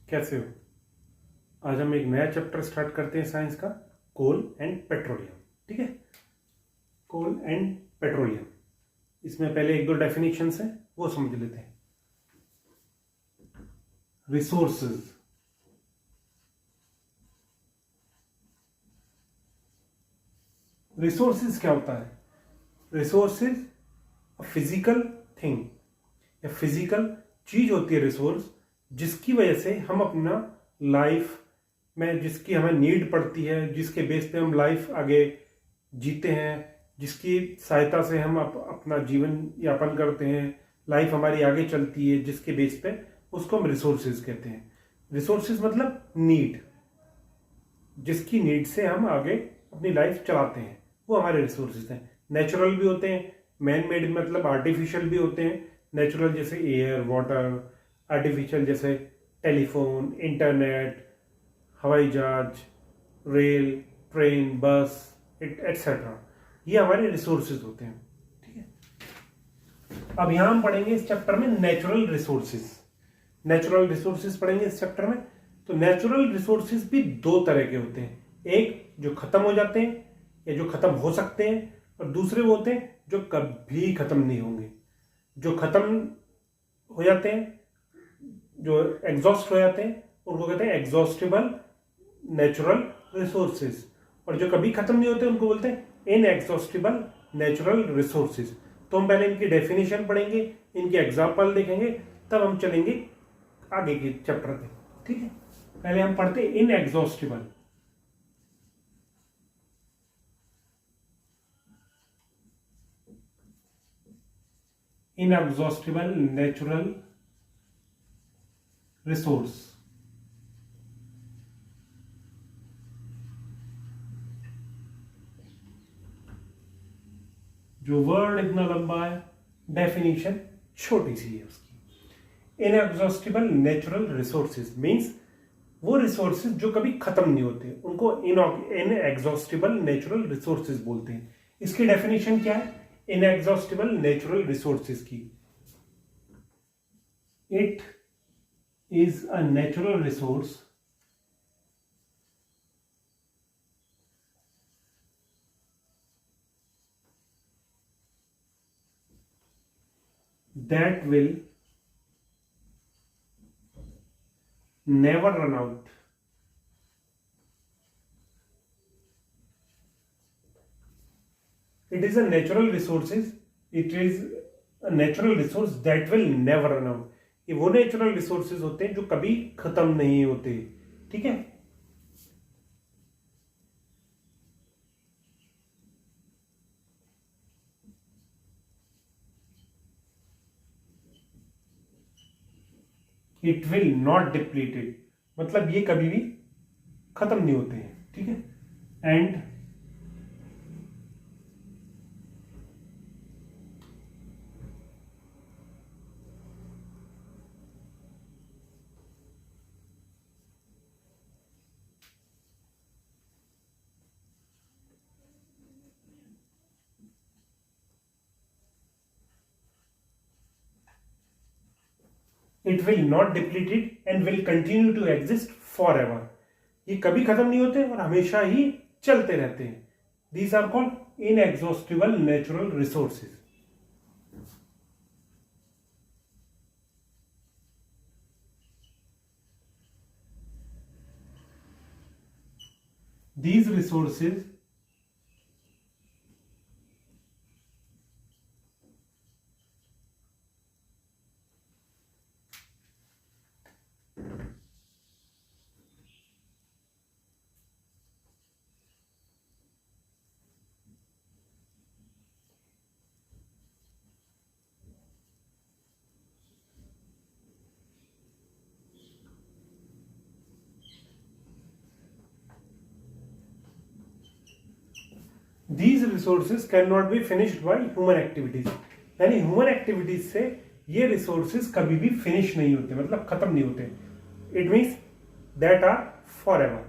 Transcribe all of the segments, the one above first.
कैसे हो। आज हम एक नया चैप्टर स्टार्ट करते हैं साइंस का, कोल एंड पेट्रोलियम। ठीक है, कोल एंड पेट्रोलियम। इसमें पहले एक दो डेफिनेशंस हैं, वो समझ लेते हैं। रिसोर्सेज, रिसोर्सेज क्या होता है? रिसोर्सेज फिजिकल थिंग या फिजिकल चीज होती है रिसोर्स, जिसकी वजह से हम अपना लाइफ में, जिसकी हमें नीड पड़ती है, जिसके बेस पे हम लाइफ आगे जीते हैं, जिसकी सहायता से हम अपना जीवन यापन करते हैं, लाइफ हमारी आगे चलती है, जिसके बेस पे, उसको हम रिसोर्सेज कहते हैं। रिसोर्सेज मतलब नीड, जिसकी नीड से हम आगे अपनी लाइफ चलाते हैं, वो हमारे रिसोर्सेज हैं। नेचुरल भी होते हैं, मैन मेड मतलब आर्टिफिशियल भी होते हैं। नेचुरल जैसे एयर, वाटर, आर्टिफिशियल जैसे टेलीफोन, इंटरनेट, हवाई जहाज, रेल, ट्रेन, बस, एटसेट्रा, ये हमारे रिसोर्सेज होते हैं। ठीक है, अब यहां हम पढ़ेंगे इस चैप्टर में नेचुरल रिसोर्सेज। नेचुरल रिसोर्सेज पढ़ेंगे इस चैप्टर में। तो नेचुरल रिसोर्सेज भी दो तरह के होते हैं, एक जो खत्म हो जाते हैं या जो खत्म हो सकते हैं, और दूसरे वो होते हैं जो कभी खत्म नहीं होंगे। जो खत्म हो जाते हैं, जो एग्जॉस्ट हो जाते हैं, उनको कहते हैं एग्जॉस्टेबल नेचुरल रिसोर्सेज, और जो कभी खत्म नहीं होते उनको बोलते हैं इनएग्जॉस्टेबल नेचुरल रिसोर्सेज। तो हम पहले इनकी डेफिनेशन पढ़ेंगे, इनके एग्जाम्पल देखेंगे, तब हम चलेंगे आगे के चैप्टर पे। ठीक है, पहले हम पढ़ते हैं इनएग्जॉस्टेबल। Inexhaustible natural resource. जो वर्ड इतना लंबा है, डेफिनेशन छोटी सी है उसकी। इनएग्जॉस्टेबल नेचुरल रिसोर्सेज मींस वो रिसोर्सेज जो कभी खत्म नहीं होते, उनको इनएग्जॉस्टेबल नेचुरल रिसोर्सेज बोलते हैं। इसकी डेफिनेशन क्या है इनएग्जॉस्टेबल नेचुरल रिसोर्सेज की? It is a natural resource that will never run out. It is a natural resources. It is a natural resource that will never run out. ये वो natural resources होते हैं जो कभी खत्म नहीं होते। ठीक है, इट विल नॉट डिप्लीटेड मतलब ये कभी भी खत्म नहीं होते हैं। ठीक है, and it will not depleted and will continue to exist for ever. ये कभी खत्म नहीं होते और हमेशा ही चलते रहते हैं। These are called inexhaustible natural resources. These resources these resources cannot be finished by human activities। यानी ह्यूमन एक्टिविटीज से ये रिसोर्सेज कभी भी फिनिश नहीं होते, मतलब खत्म नहीं होते। It means that are for ever.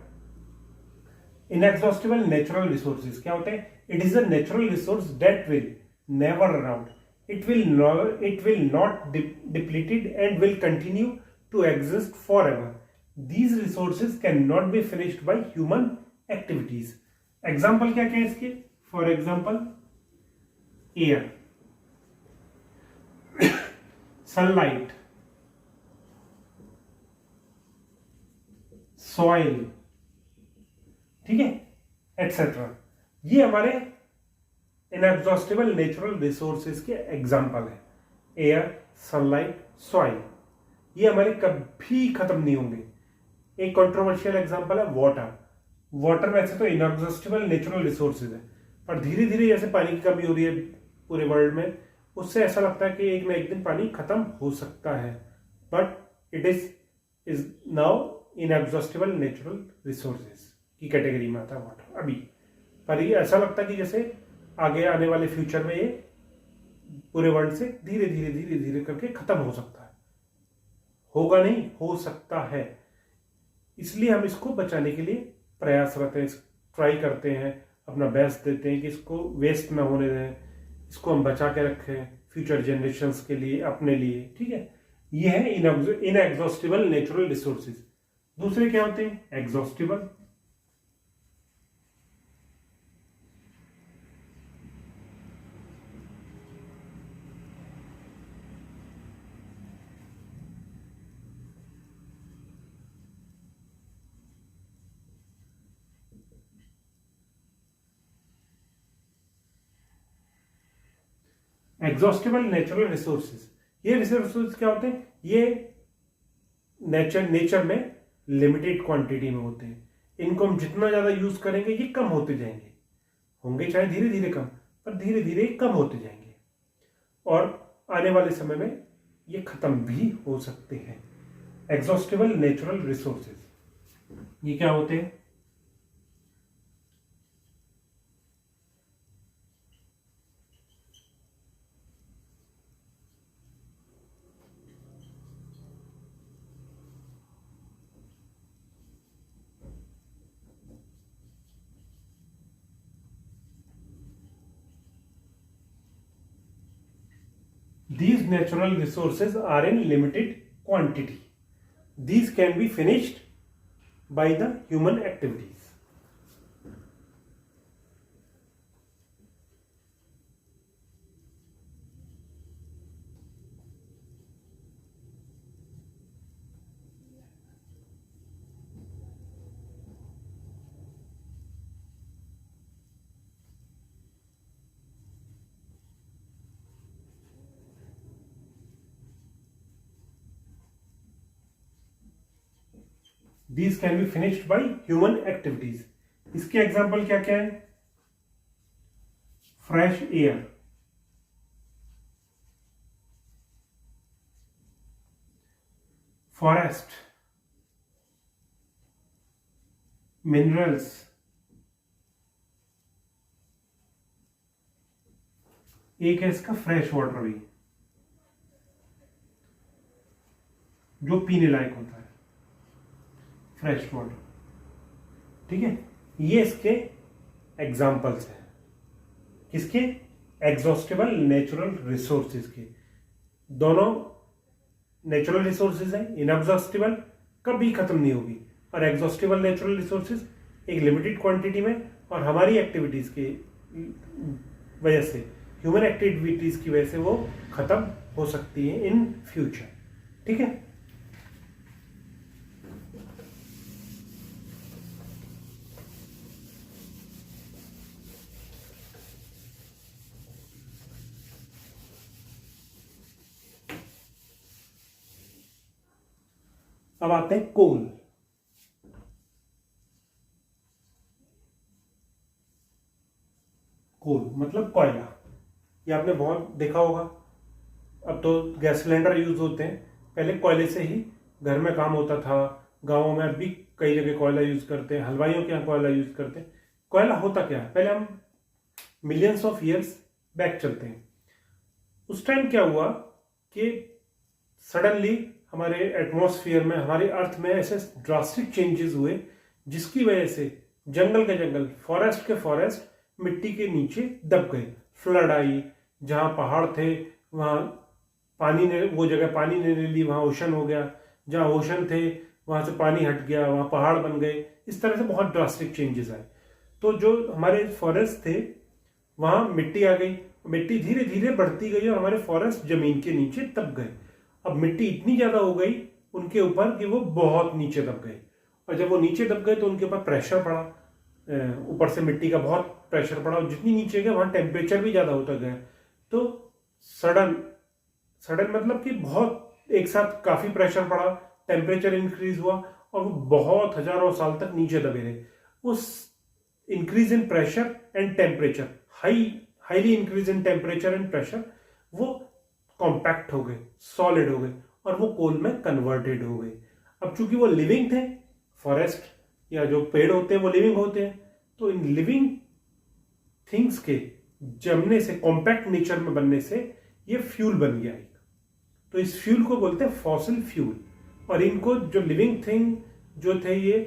Inexhaustible natural resources क्या होते हैं? It is a natural resource that will never run out. It will not depleted and will continue to exist for ever. these resources cannot be finished by human activities. Example क्या क्या है इसके? For example air, sunlight, soil, ठीक है, etcetera. ये हमारे inexhaustible natural resources के example है। एयर, सनलाइट, सॉइल, ये हमारे कभी खत्म नहीं होंगे। एक कंट्रोवर्शियल एग्जांपल है वाटर। वाटर वैसे तो इनएग्जॉस्टिबल नेचुरल रिसोर्सेज है, पर धीरे धीरे जैसे पानी की कमी हो रही है पूरे वर्ल्ड में, उससे ऐसा लगता है कि एक ना एक दिन पानी खत्म हो सकता है, but it is now inexhaustible natural resources की कैटेगरी में आता है वाटर अभी। पर ये ऐसा लगता है कि जैसे आगे आने वाले फ्यूचर में ये पूरे वर्ल्ड से धीरे धीरे धीरे धीरे करके खत्म हो सकता है। होगा नहीं, हो सकता है। इसलिए हम इसको बचाने के लिए प्रयासरत हैं, ट्राई करते हैं, अपना बेस्ट देते हैं कि इसको वेस्ट ना होने दें, इसको हम बचा के रखें फ्यूचर जनरेशंस के लिए, अपने लिए, ठीक है। ये है इनएग्जॉस्टिबल नेचुरल रिसोर्सेज। दूसरे क्या होते हैं? एग्जॉस्टिबल। एग्जॉस्टिबल नेचुरल रिसोर्सेज, ये रिसोर्सेज क्या होते हैं? ये नेचर में लिमिटेड क्वांटिटी में होते हैं। इनको हम जितना ज्यादा यूज करेंगे ये कम होते जाएंगे, होंगे चाहे धीरे धीरे कम, पर धीरे धीरे कम होते जाएंगे और आने वाले समय में ये खत्म भी हो सकते हैं। एग्जॉस्टिबल नेचुरल रिसोर्सेज ये क्या होते हैं? These natural resources are in limited quantity. These can be finished by the human activities. These can be finished by human activities. इसके एग्जाम्पल क्या क्या है? फ्रेश एयर, फॉरेस्ट, मिनरल्स, एक है इसका फ्रेश वाटर भी जो पीने लायक होता है, फ्रेश वाटर, ठीक है। ये इसके एग्जाम्पल्स हैं, किसके? एग्जॉस्टिबल नेचुरल रिसोर्सेज के। दोनों नेचुरल रिसोर्सेज हैं, इनएग्जॉस्टिबल, कभी खत्म नहीं होगी, और एग्जॉस्टिबल नेचुरल रिसोर्सेज एक लिमिटेड क्वांटिटी में, और हमारी एक्टिविटीज के वजह से, ह्यूमन एक्टिविटीज की वजह से वो खत्म हो सकती है इन फ्यूचर, ठीक है। अब आते हैं कोल। कोल मतलब कोयला, ये आपने बहुत देखा होगा। अब तो गैस सिलेंडर यूज होते हैं, पहले कोयले से ही घर में काम होता था। गांवों में अभी कई जगह कोयला यूज करते हैं, हलवाइयों के यहाँ कोयला यूज करते हैं। कोयला होता क्या है? पहले हम मिलियंस ऑफ ईयर्स बैक चलते हैं। उस टाइम क्या हुआ कि सडनली हमारे एटमॉस्फेयर में, हमारे अर्थ में ऐसे ड्रास्टिक चेंजेस हुए, जिसकी वजह से जंगल के जंगल, फॉरेस्ट के फॉरेस्ट मिट्टी के नीचे दब गए। फ्लड आई, जहां पहाड़ थे वहां पानी ने, वो जगह पानी ने ले ली, वहां ओशन हो गया। जहां ओशन थे वहां से पानी हट गया, वहां पहाड़ बन गए, इस तरह से बहुत ड्रास्टिक चेंजेस आए। तो जो हमारे फॉरेस्ट थे वहां मिट्टी आ गई, मिट्टी धीरे धीरे बढ़ती गई और हमारे फॉरेस्ट जमीन के नीचे दब गए। अब मिट्टी इतनी ज्यादा हो गई उनके ऊपर कि वो बहुत नीचे दब गए, और जब वो नीचे दब गए तो उनके ऊपर प्रेशर पड़ा, ऊपर से मिट्टी का बहुत प्रेशर पड़ा, और जितनी नीचे गए वहां टेम्परेचर भी ज्यादा होता गया। तो सडन सडन मतलब कि बहुत एक साथ काफी प्रेशर पड़ा, टेम्परेचर इंक्रीज हुआ, और वो बहुत हजारों साल तक नीचे दबे रहे। उस increase in pressure and temperature, highly increase in temperature and pressure, वो कॉम्पैक्ट हो गए, सॉलिड हो गए, और वो कोल में कन्वर्टेड हो गए। अब चूंकि वो लिविंग थे, फॉरेस्ट या जो पेड़ होते हैं वो लिविंग होते हैं, तो इन लिविंग थिंग्स के जमने से, कॉम्पैक्ट नेचर में बनने से ये फ्यूल बन गया एक। तो इस फ्यूल को बोलते हैं फॉसिल फ्यूल। और इनको जो लिविंग थिंग जो थे, ये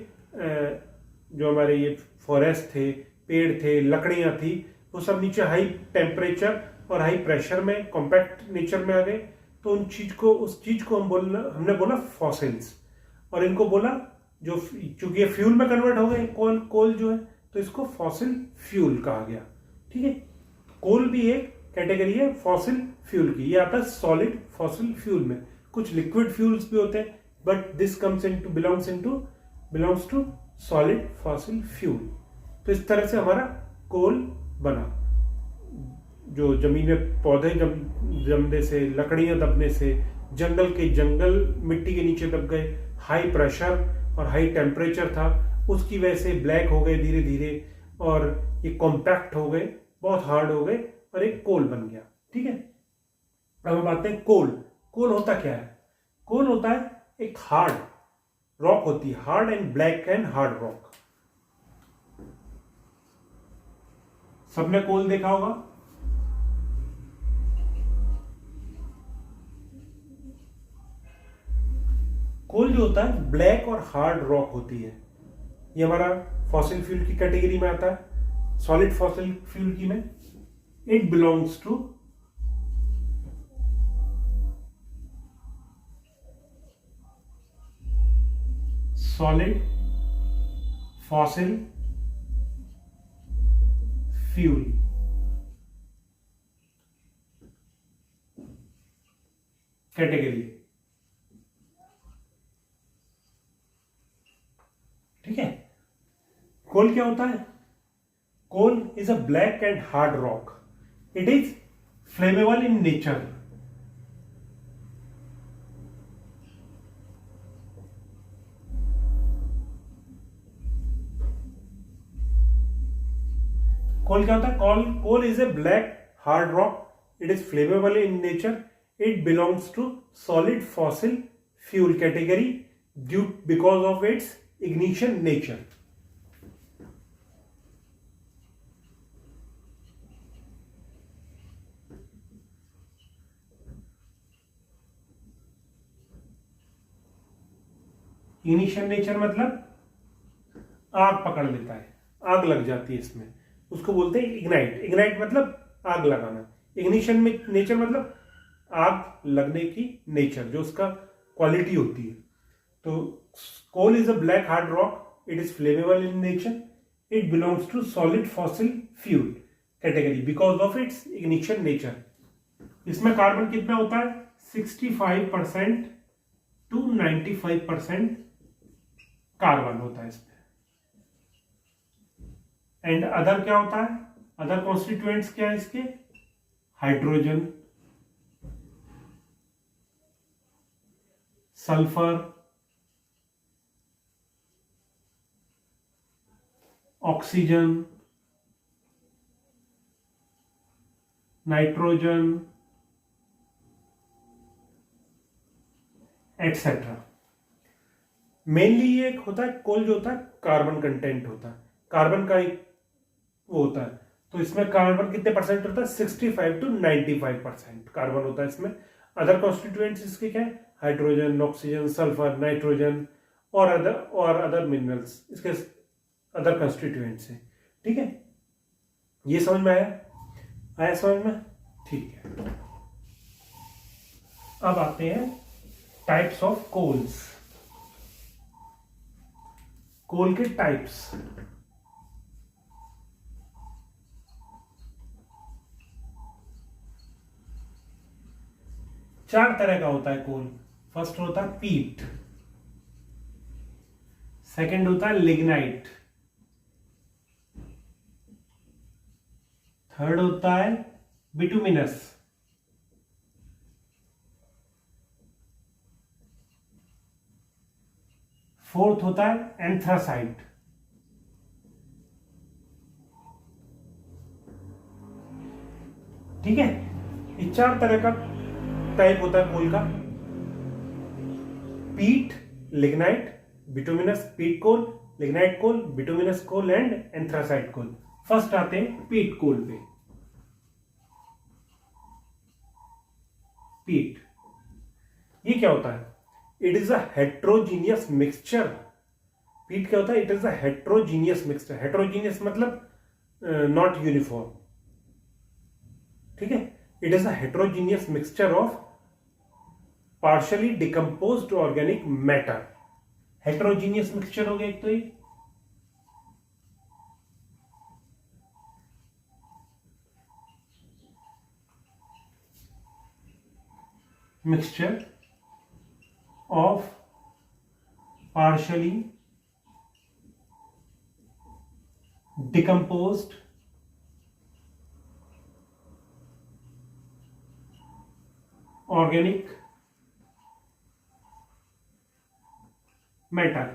जो हमारे ये फॉरेस्ट थे, पेड़ थे, लकड़ियां थी, वो सब नीचे हाई टेम्परेचर और हाई प्रेशर में कॉम्पैक्ट नेचर में आ गए। तो उस चीज को हमने बोला फॉसिल्स। और इनको बोला, जो चूंकि ये फ्यूल में कन्वर्ट हो गए, कोल जो है, तो इसको फॉसिल फ्यूल कहा गया। ठीक है, कोल भी एक कैटेगरी है फॉसिल फ्यूल की। ये आता है सॉलिड फॉसिल फ्यूल में। कुछ लिक्विड फ्यूल्स भी होते हैं, but this comes into belongs to solid fossil fuel. तो इस तरह से हमारा कोल बना, जो जमीन में पौधे जमने से, लकड़ियां दबने से, जंगल मिट्टी के नीचे दब गए, हाई प्रेशर और हाई टेम्परेचर था, उसकी वजह से ब्लैक हो गए धीरे धीरे, और ये कॉम्पैक्ट हो गए, बहुत हार्ड हो गए, और एक कोल बन गया। ठीक है, अब हम बात हैं कोल होता क्या है। कोल होता है एक हार्ड रॉक होती है, hard and black and hard rock. सबने कोल देखा होगा। कोल जो होता है ब्लैक और हार्ड रॉक होती है। ये हमारा फॉसिल फ्यूल की कैटेगरी में आता है, सॉलिड फॉसिल फ्यूल की में। It belongs to solid fossil fuel category. ठीक है, कोल क्या होता है? Coal is a black and hard rock. It is flammable in nature. Coal क्या होता है? Coal is a black hard rock. It is flammable in nature. It belongs to solid fossil fuel category due because of its ignition nature. Ignition nature मतलब आग पकड़ लेता है, आग लग जाती है इसमें, उसको बोलते हैं इग्नाइट। इग्नाइट मतलब आग लगाना। इग्निशन में नेचर मतलब आग लगने की नेचर, जो उसका क्वालिटी होती है। तो coal is a black hard rock. It is flammable in nature. It belongs to solid fossil fuel category because of its ignition nature. इसमें कार्बन कितना होता है? 65% to 95% कार्बन होता है इसमें। एंड अदर क्या होता है? अदर कॉन्स्टिट्यूएंट्स क्या है इसके? Hydrogen, sulphur, oxygen, nitrogen, etcetera. Mainly ये एक होता है, कोल जो होता है कार्बन कंटेंट होता है, कार्बन का एक वो होता है। तो इसमें कार्बन कितने परसेंट होता है? 65 to 95% कार्बन होता है इसमें। अदर कॉन्स्टिट्यूएंट्स इसके क्या है? हाइड्रोजन, ऑक्सीजन, सल्फर, नाइट्रोजन और अदर मिनरल्स इसके अदर कॉन्स्टिट्यूएंट्स हैं। ठीक है, ये समझ में आया समझ में? ठीक है, अब आते हैं टाइप्स ऑफ कोल्स। कोल के टाइप्स। चार तरह का होता है कोल। फर्स्ट होता है पीट, सेकंड होता है लिग्नाइट, थर्ड होता है बिटुमिनस, फोर्थ होता है एंथ्रासाइट। ठीक है, ये चार तरह का टाइप होता है कोल का। पीट, lignite, bituminous peat coal, lignite coal, bituminous coal and anthracite coal. First आते हैं पीट कोल पे। पीट, ये क्या होता है? It is a heterogeneous mixture. पीट क्या होता है? It is a heterogeneous mixture. Heterogeneous मतलब नॉट यूनिफॉर्म। ठीक है, it is a heterogeneous mixture of partially decomposed organic matter. Heterogeneous mixture हो गया एक तो ये। Mixture of partially decomposed organic matter.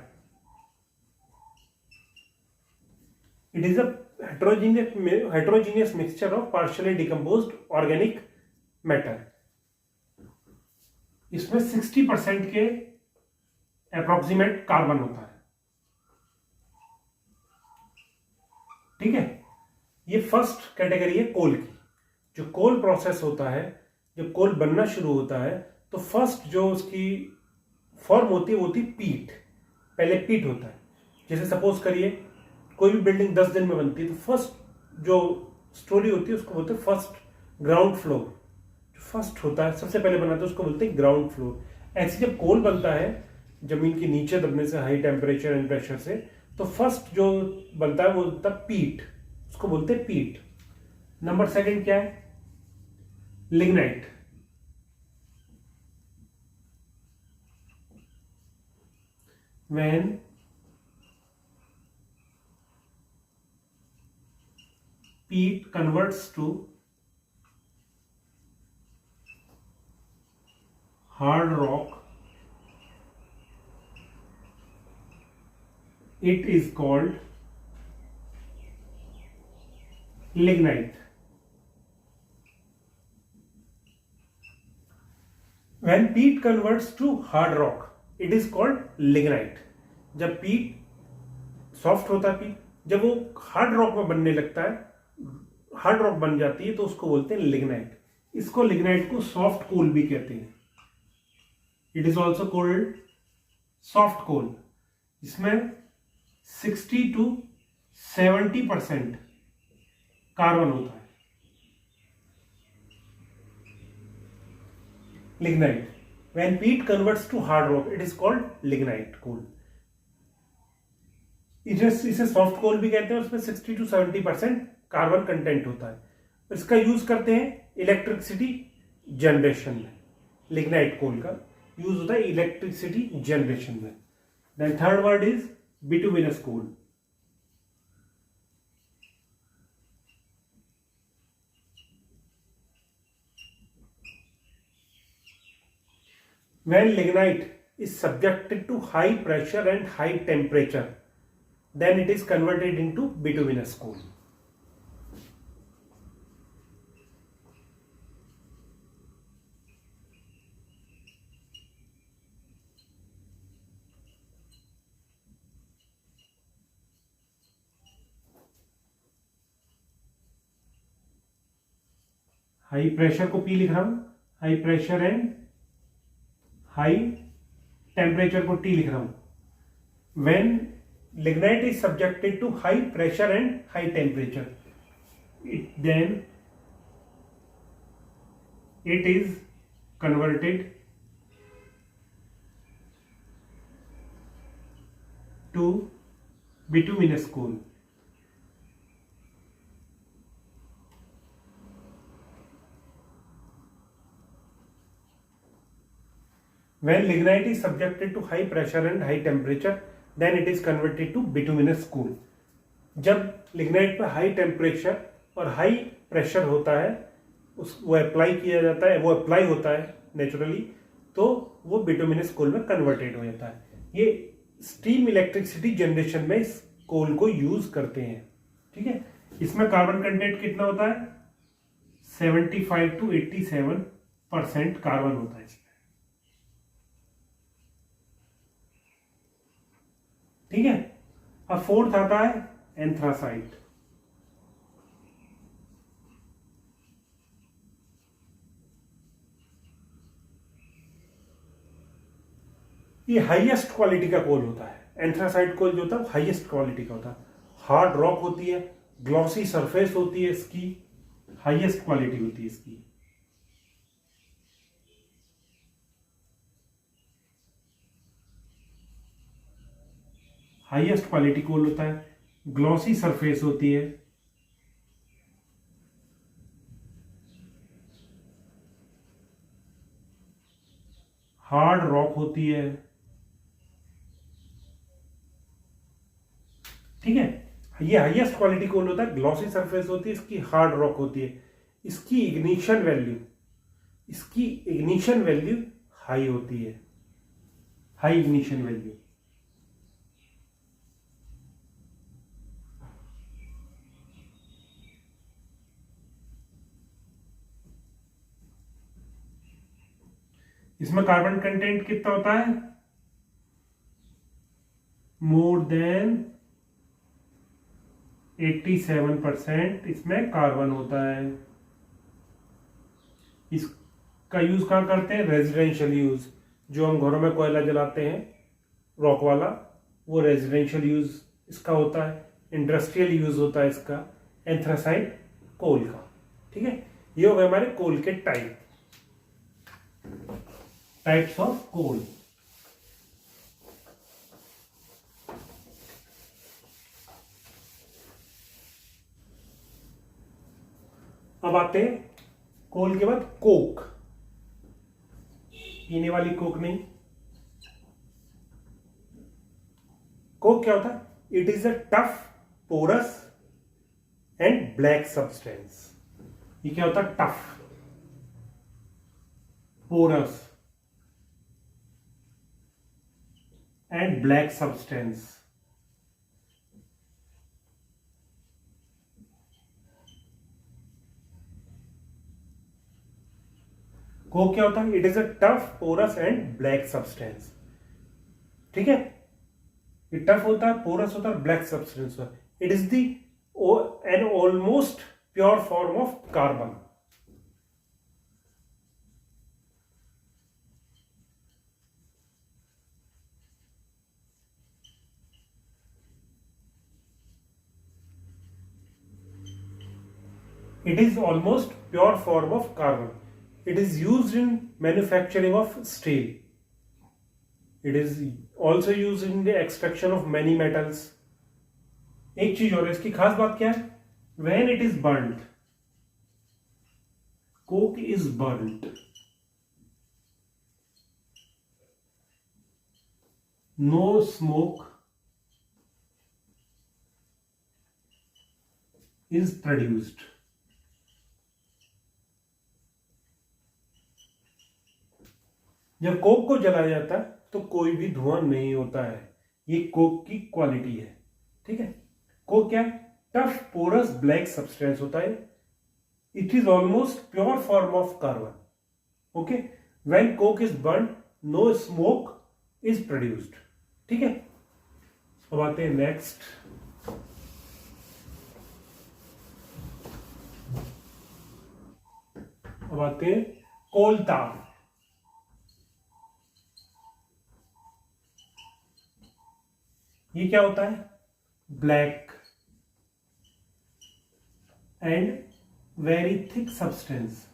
It is a heterogeneous mixture of partially decomposed organic matter. इसमें 60% के अप्रोक्सीमेट कार्बन होता है। ठीक है, ये फर्स्ट कैटेगरी है कोल की। जो कोल प्रोसेस होता है, जब कोल बनना शुरू होता है तो फर्स्ट जो उसकी फॉर्म होती है वो होती है पीट। पहले पीट होता है। जैसे सपोज करिए कोई भी बिल्डिंग 10 दिन में बनती है तो फर्स्ट जो स्टोरी होती है उसको बोलते हैं फर्स्ट ग्राउंड फ्लोर। फर्स्ट होता है, सबसे पहले बनाते हैं, उसको बोलते हैं ग्राउंड फ्लोर। ऐसे जब कोल बनता है जमीन के नीचे दबने से, हाई टेम्परेचर एंड प्रेशर से, तो फर्स्ट जो बनता है वो होता है पीट, उसको बोलते हैं पीट। नंबर सेकंड क्या है? Lignite. When peat converts to hard rock, it is called lignite. When peat converts to hard rock, it is called lignite. जब पीट सॉफ्ट होता है, पीट जब वो हार्ड रॉक में बनने लगता है, हार्ड रॉक बन जाती है तो उसको बोलते हैं लिग्नाइट। इसको लिग्नाइट को सॉफ्ट कोल भी कहते हैं। It is also called soft coal. इसमें 60 to 70% कार्बन होता है। Lignite, when peat converts to hard rock it is called lignite coal. इसे सॉफ्ट कोल भी कहते हैं। उसमें 60 to 70% कार्बन कंटेंट होता है। इसका यूज करते हैं इलेक्ट्रिसिटी जनरेशन में। लिग्नाइट कोल का यूज होता है इलेक्ट्रिसिटी जनरेशन में। Then third word is bituminous coal. When lignite is subjected to high pressure and high temperature, then it is converted into bituminous coal. High pressure को P लिख रहा हूं, high pressure and high temperature को T लिख रहा हूं। When lignite is subjected to high pressure and high temperature, then it is converted to bituminous coal. When lignite is subjected to high pressure and high temperature, then it is converted to bituminous coal. जब lignite पर high temperature और high pressure होता है, वो apply किया जाता है, वो अप्लाई होता है नेचुरली, तो वो बिटुमिनस कोल में कन्वर्टेड हो जाता है। ये स्टीम इलेक्ट्रिसिटी जनरेशन में इस कोल को यूज करते हैं। ठीक है, इसमें कार्बन कंटेंट कितना होता है? 75 to 87% कार्बन होता है इसमें। ठीक है, अब फोर्थ आता है एंथ्रासाइट। ये हाईएस्ट क्वालिटी का कोल होता है। एंथ्रासाइट कोल जो होता है वो हाईएस्ट क्वालिटी का होता है। हार्ड रॉक होती है, ग्लॉसी सरफेस होती है इसकी, हाईएस्ट क्वालिटी होती है इसकी। हाईएस्ट क्वालिटी कोल होता है, ग्लॉसी सरफेस होती है, हार्ड रॉक होती है। ठीक है, ये हाईएस्ट क्वालिटी कोल होता है, ग्लॉसी सरफेस होती है इसकी, हार्ड रॉक होती है। इसकी इग्निशन वैल्यू हाई होती है, हाई इग्निशन वैल्यू। इसमें कार्बन कंटेंट कितना होता है? मोर देन 87% इसमें कार्बन होता है। इसका यूज कहां करते हैं? Residential use. जो हम घरों में कोयला जलाते हैं रॉक वाला, वो रेजिडेंशियल यूज इसका होता है। इंडस्ट्रियल यूज होता है इसका एंथ्रासाइट कोल का। ठीक है, ये हो गए हमारे कोल के टाइप्स ऑफ कोल। अब आते हैं कोल के बाद कोक। पीने वाली कोक नहीं। कोक क्या होता है? It is a tough, porous and black substance. ये क्या होता है? Tough, porous and black substance. Coke क्या होता है? It is a tough, porous and black substance. ठीक है, ये टफ होता है, पोरस होता है, ब्लैक सब्सटेंस होता है। It is the an almost pure form of carbon. It is almost pure form of carbon. It is used in manufacturing of steel. It is also used in the extraction of many metals. एक चीज और इसकी खास बात क्या है? When it is burnt, coke is burnt, no smoke is produced. जब Coke को जलाया जाता है तो कोई भी धुआं नहीं होता है। ये कोक की क्वालिटी है। ठीक है, कोक क्या है? टफ, पोरस, ब्लैक सब्सटेंस होता है। It is almost pure form of carbon. Okay, when coke is burn, no smoke is produced. ठीक है, अब आते हैं नेक्स्ट। अब आते हैं कोलता। ये क्या होता है? Black and very thick substance.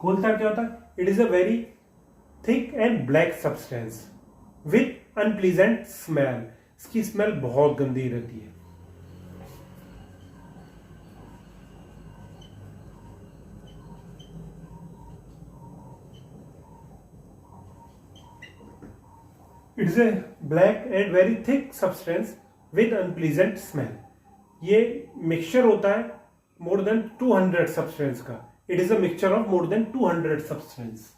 Coal tar क्या होता है? It is a very thick and black substance with unpleasant smell. इसकी स्मेल बहुत गंदी रहती है। It is a black and very thick substance with unpleasant smell. ये मिक्सचर होता है मोर देन 200 सब्सटेंस का। It is a mixture of more than 200 substance.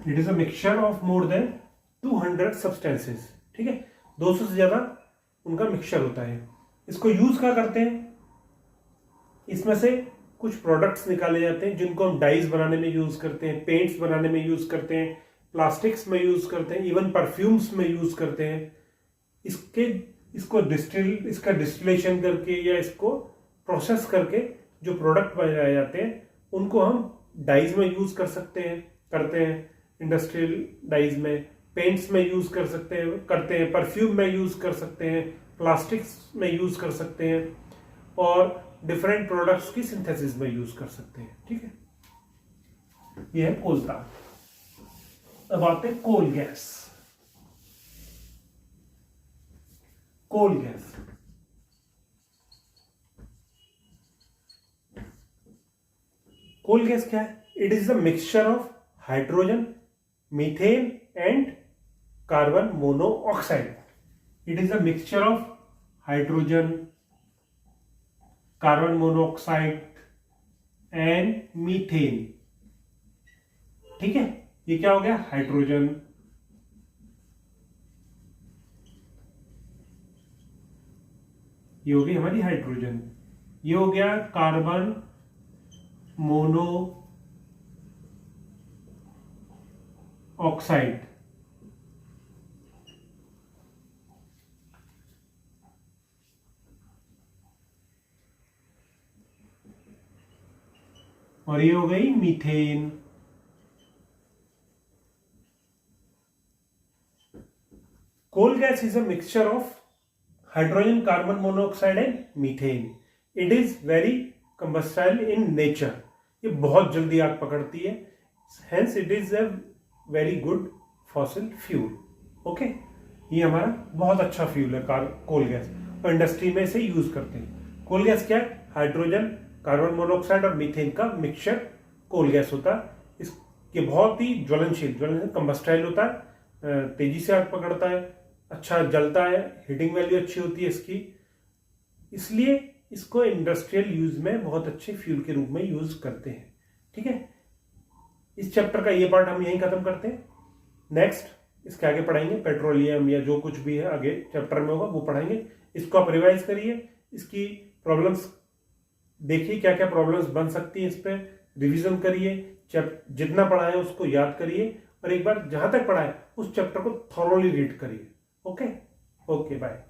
It is a mixture of more than 200 substances. ठीक है, 200 से ज्यादा उनका mixture होता है। इसको यूज क्या करते हैं? इसमें से कुछ प्रोडक्ट्स निकाले जाते हैं जिनको हम डाइज बनाने में यूज करते हैं, पेंट्स बनाने में यूज करते हैं, प्लास्टिक्स में यूज करते हैं, इवन परफ्यूम्स में यूज करते हैं। इसका डिस्टिलेशन करके या इसको प्रोसेस करके जो प्रोडक्ट बनाए जाते हैं उनको हम डाइज में यूज करते हैं। इंडस्ट्रियल डाइज में, पेंट्स में यूज करते हैं, परफ्यूम में यूज कर सकते हैं, प्लास्टिक्स में यूज कर सकते हैं और डिफरेंट प्रोडक्ट्स की सिंथेसिस में यूज कर सकते हैं। ठीक है, यह है कोल तार। अब आते हैं coal gas. Coal gas coal gas क्या है? It is the mixture of hydrogen, methane and carbon monoxide. It is the mixture of hydrogen, carbon monoxide and methane. ठीक है, ये क्या हो गया? हाइड्रोजन, ये हो गई हमारी हाइड्रोजन, ये हो गया कार्बन मोनो ऑक्साइड, और ये हो गई methane. Coal gas is a mixture of hydrogen, carbon monoxide and methane. It is very combustible in nature. ये बहुत जल्दी आग पकड़ती है, hence it is a very good fossil fuel. Okay, ये हमारा बहुत अच्छा फ्यूल है कोल गैस, और इंडस्ट्री में इसे यूज करते हैं। कोल गैस क्या है? हाइड्रोजन, कार्बन मोनोऑक्साइड और मीथेन का मिक्सचर कोल गैस होता है। ये बहुत ही ज्वलनशील कंबस्टाइल होता है, तेजी से आग पकड़ता है, अच्छा जलता है, हीटिंग वैल्यू अच्छी होती है इसकी, इसलिए इसको इंडस्ट्रियल यूज में बहुत अच्छे फ्यूल के रूप में यूज करते हैं। ठीक है, इस चैप्टर का ये पार्ट हम यहीं खत्म करते हैं। नेक्स्ट इसके आगे पढ़ाएंगे पेट्रोलियम या जो कुछ भी है आगे चैप्टर में होगा वो पढ़ाएंगे। इसको आप रिवाइज करिए, इसकी प्रॉब्लम्स देखिए, क्या क्या प्रॉब्लम्स बन सकती हैं, इस पर रिविजन करिए, जितना पढ़ा है उसको याद करिए, और एक बार जहां तक पढ़ा है उस चैप्टर को थॉरोली रीड करिए। Okay, bye.